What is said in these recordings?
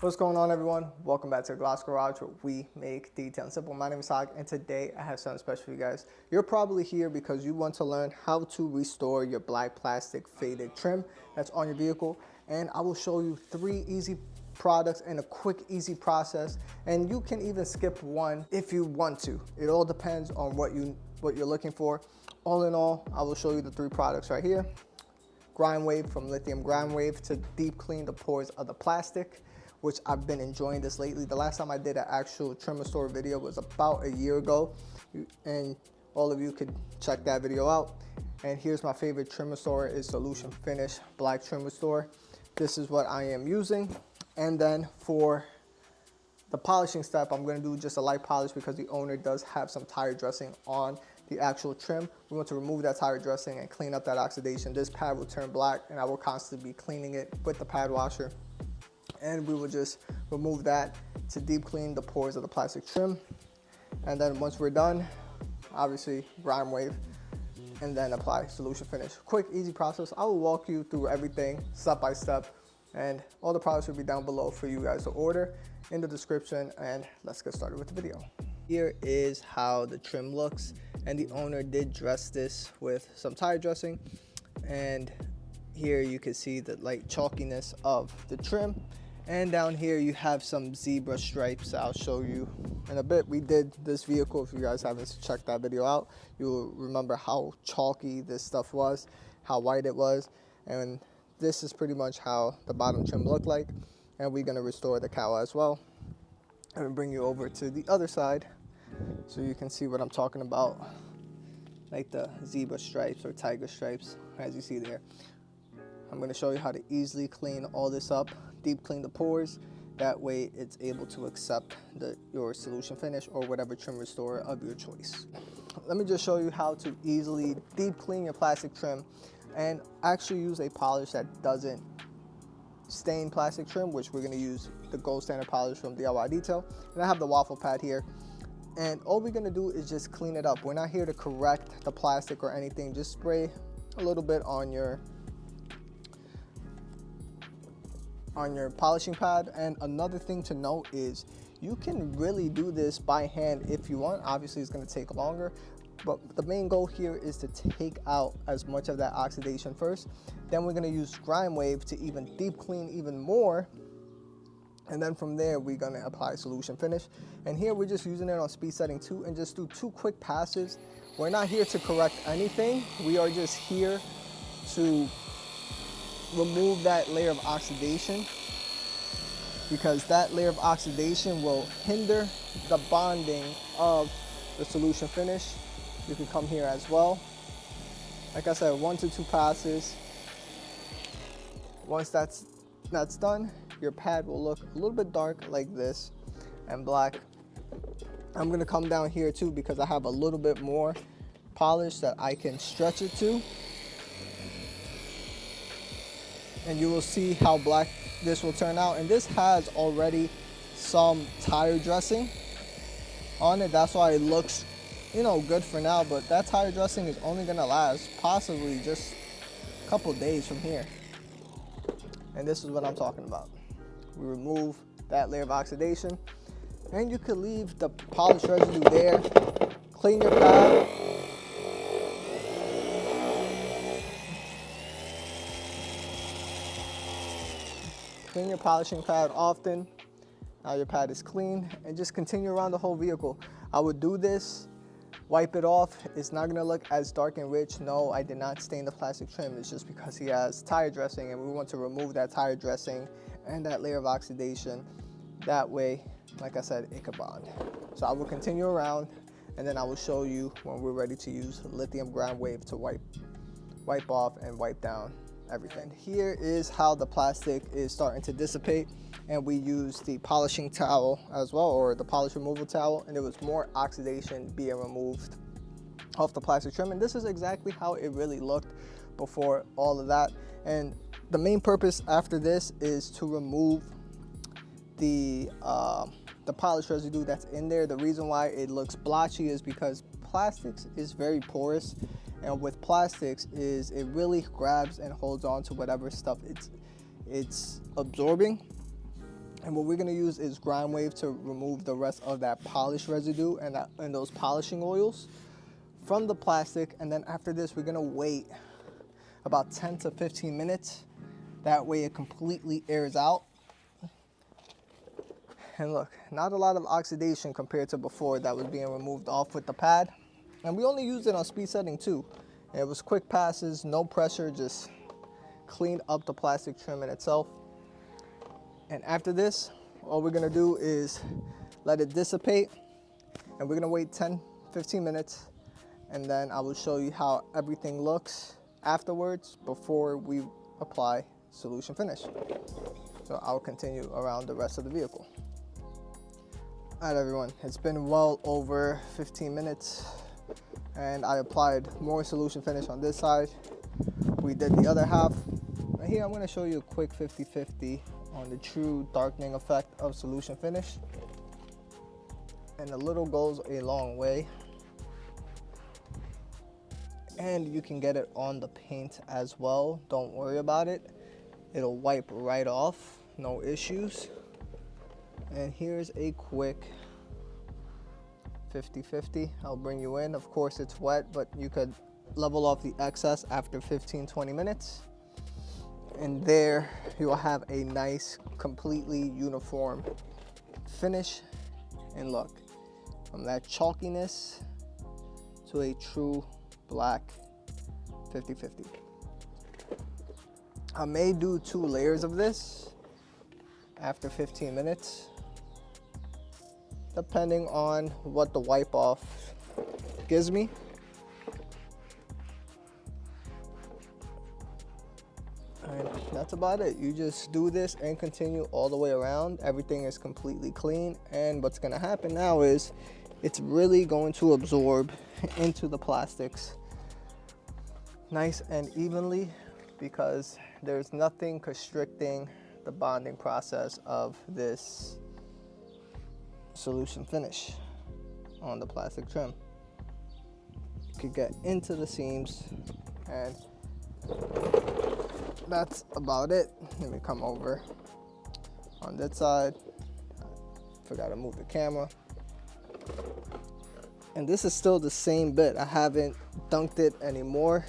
What's going on, everyone? Welcome back to Glass Garage, where we make detail simple. My name is Hag, and today I have something special for you guys. You're probably here because you want to learn how to restore your black plastic faded trim that's on your vehicle, and I will show you 3 easy products and a quick, easy process, and you can even skip one if you want to. It all depends on what you're looking for. All in all, I will show you the 3 products right here. Grime Wave from Lithium Grime Wave to deep clean the pores of the plastic, which I've been enjoying this lately. The last time I did an actual trim restore video was about a year ago, and all of you could check that video out. And here's my favorite trim restore is Solution Finish Black Trim Restore. This is what I am using. And then for the polishing step, I'm gonna do just a light polish because the owner does have some tire dressing on the actual trim. We want to remove that tire dressing and clean up that oxidation. This pad will turn black, and I will constantly be cleaning it with the pad washer. And we will just remove that to deep clean the pores of the plastic trim. And then once we're done, obviously Grime Wave, and then apply Solution Finish. Quick, easy process. I will walk you through everything step by step, and all the products will be down below for you guys to order in the description. And let's get started with the video. Here is how the trim looks, and the owner did dress this with some tire dressing, and here you can see the light chalkiness of the trim. And down here you have some zebra stripes. I'll show you in a bit. We did this vehicle. If you guys haven't checked that video out, you'll remember how chalky this stuff was, how white it was. And this is pretty much how the bottom trim looked like. And we're gonna restore the cowl as well. And bring you over to the other side so you can see what I'm talking about, like the zebra stripes or tiger stripes, as you see there. I'm going to show you how to easily clean all this up, deep clean the pores. That way it's able to accept your Solution Finish or whatever trim restorer of your choice. Let me just show you how to easily deep clean your plastic trim and actually use a polish that doesn't stain plastic trim, which we're going to use the gold standard polish from DIY Detail. And I have the waffle pad here. And all we're going to do is just clean it up. We're not here to correct the plastic or anything. Just spray a little bit on your polishing pad. And another thing to note is you can really do this by hand if you want. Obviously it's going to take longer, but the main goal here is to take out as much of that oxidation first. Then we're going to use Grime Wave to even deep clean even more, and then from there we're going to apply Solution Finish. And here we're just using it on speed setting 2 and just do 2 quick passes. We're not here to correct anything. We are just here to remove that layer of oxidation, because that layer of oxidation will hinder the bonding of the Solution Finish. You can come here as well. Like I said, 1 to 2 passes. Once that's done, your pad will look a little bit dark like this and black. I'm gonna come down here too because I have a little bit more polish that I can stretch it to. And you will see how black this will turn out. And this has already some tire dressing on it. That's why it looks, good for now. But that tire dressing is only gonna last possibly just a couple days from here. And this is what I'm talking about. We remove that layer of oxidation, and you could leave the polish residue there. Clean your pad. Clean your polishing pad often. Now your pad is clean, and just continue around the whole vehicle. I would do this, wipe it off. It's not gonna look as dark and rich. No, I did not stain the plastic trim. It's just because he has tire dressing, and we want to remove that tire dressing and that layer of oxidation. That way, like I said, it could bond. So I will continue around, and then I will show you when we're ready to use Lithium Grime Wave to wipe off and wipe down everything. Here is how the plastic is starting to dissipate, and we use the polishing towel as well, or the polish removal towel, and there was more oxidation being removed off the plastic trim. And this is exactly how it really looked before all of that. And the main purpose after this is to remove the polish residue that's in there. The reason why it looks blotchy is because plastics is very porous, and with plastics is it really grabs and holds on to whatever stuff it's absorbing. And what we're gonna use is Grime Wave to remove the rest of that polish residue and those polishing oils from the plastic. And then after this, we're gonna wait about 10 to 15 minutes. That way it completely airs out. And look, not a lot of oxidation compared to before that was being removed off with the pad. And we only used it on speed setting too. And it was quick passes, no pressure, just cleaned up the plastic trim in itself. And after this, all we're gonna do is let it dissipate, and we're gonna wait 10, 15 minutes, and then I will show you how everything looks afterwards before we apply solution finish. So I'll continue around the rest of the vehicle. All right, everyone, it's been well over 15 minutes, and I applied more solution finish on this side. We did the other half. And here I'm gonna show you a quick 50-50 on the true darkening effect of solution finish. And a little goes a long way. And you can get it on the paint as well. Don't worry about it. It'll wipe right off, no issues. And here's a quick 50-50. I'll bring you in. Of course it's wet, but you could level off the excess after 15-20 minutes. And there you will have a nice, completely uniform finish and look. From that chalkiness to a true black 50-50. I may do 2 layers of this after 15 minutes, depending on what the wipe off gives me. And that's about it. You just do this and continue all the way around. Everything is completely clean, and what's gonna happen now is it's really going to absorb into the plastics nice and evenly, because there's nothing constricting the bonding process of this solution finish on the plastic trim. You could get into the seams, and that's about it. Let me come over on that side. Forgot to move the camera. And this is still the same bit. I haven't dunked it anymore.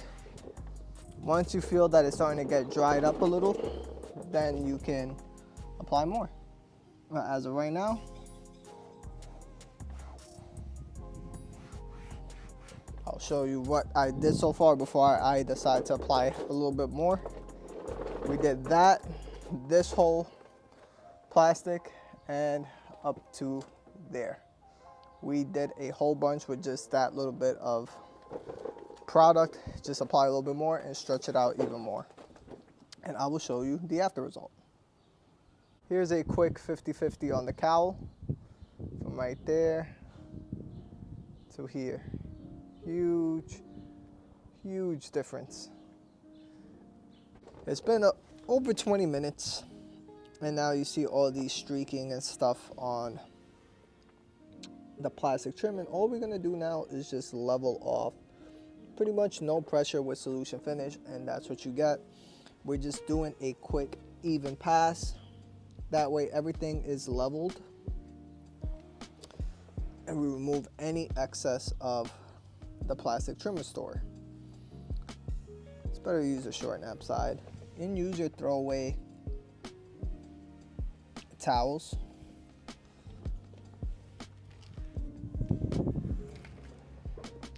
Once you feel that it's starting to get dried up a little, then you can apply more. But as of right now, I'll show you what I did so far before I decide to apply a little bit more. We did that, this whole plastic, and up to there. We did a whole bunch with just that little bit of product. Just apply a little bit more and stretch it out even more. And I will show you the after result. Here's a quick 50-50 on the cowl. From right there to here. Huge, huge difference. It's been over 20 minutes, and now you see all these streaking and stuff on the plastic trim, and all we're gonna do now is just level off. Pretty much no pressure with solution finish, and that's what you get. We're just doing a quick even pass. That way everything is leveled, and we remove any excess of the plastic trim restore. It's better to use a short nap side, and use your throwaway towels.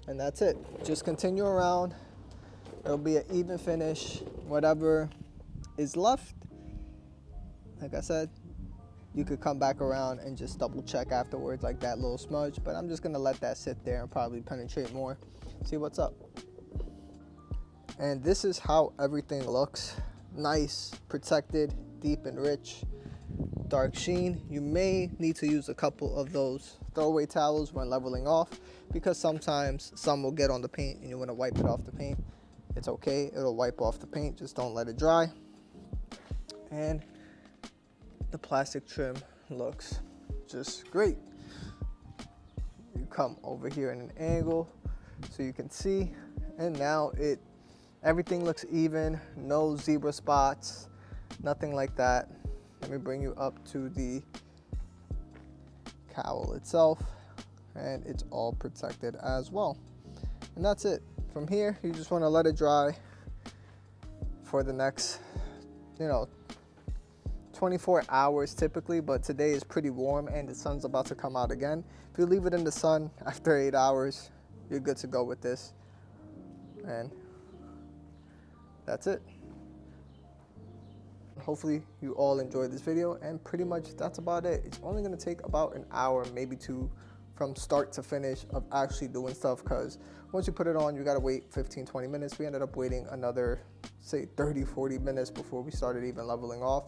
And that's it. Just continue around. It'll be an even finish. Whatever is left, like I said, you could come back around and just double check afterwards, like that little smudge. But I'm just gonna let that sit there and probably penetrate more. See what's up. And this is how everything looks. Nice, protected, deep and rich, dark sheen. You may need to use a couple of those throwaway towels when leveling off, because sometimes some will get on the paint and you want to wipe it off the paint. It's okay, it'll wipe off the paint, just don't let it dry. And the plastic trim looks just great. You come over here in an angle so you can see, and now everything looks even, no zebra spots, nothing like that. Let me bring you up to the cowl itself, and it's all protected as well. And that's it. From here, you just want to let it dry for the next, 24 hours typically, but today is pretty warm and the sun's about to come out again. If you leave it in the sun after 8 hours, you're good to go with this. And that's it. Hopefully you all enjoyed this video, and pretty much that's about it. It's only going to take about an hour, maybe two, from start to finish of actually doing stuff, because once you put it on, you got to wait 15-20 minutes. We ended up waiting another, say, 30-40 minutes before we started even leveling off,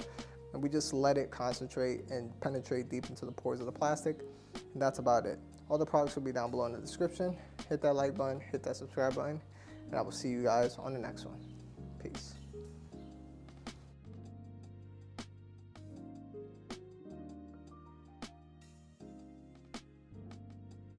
and we just let it concentrate and penetrate deep into the pores of the plastic, and that's about it. All the products will be down below in the description. Hit that like button, hit that subscribe button, and I will see you guys on the next one. Peace.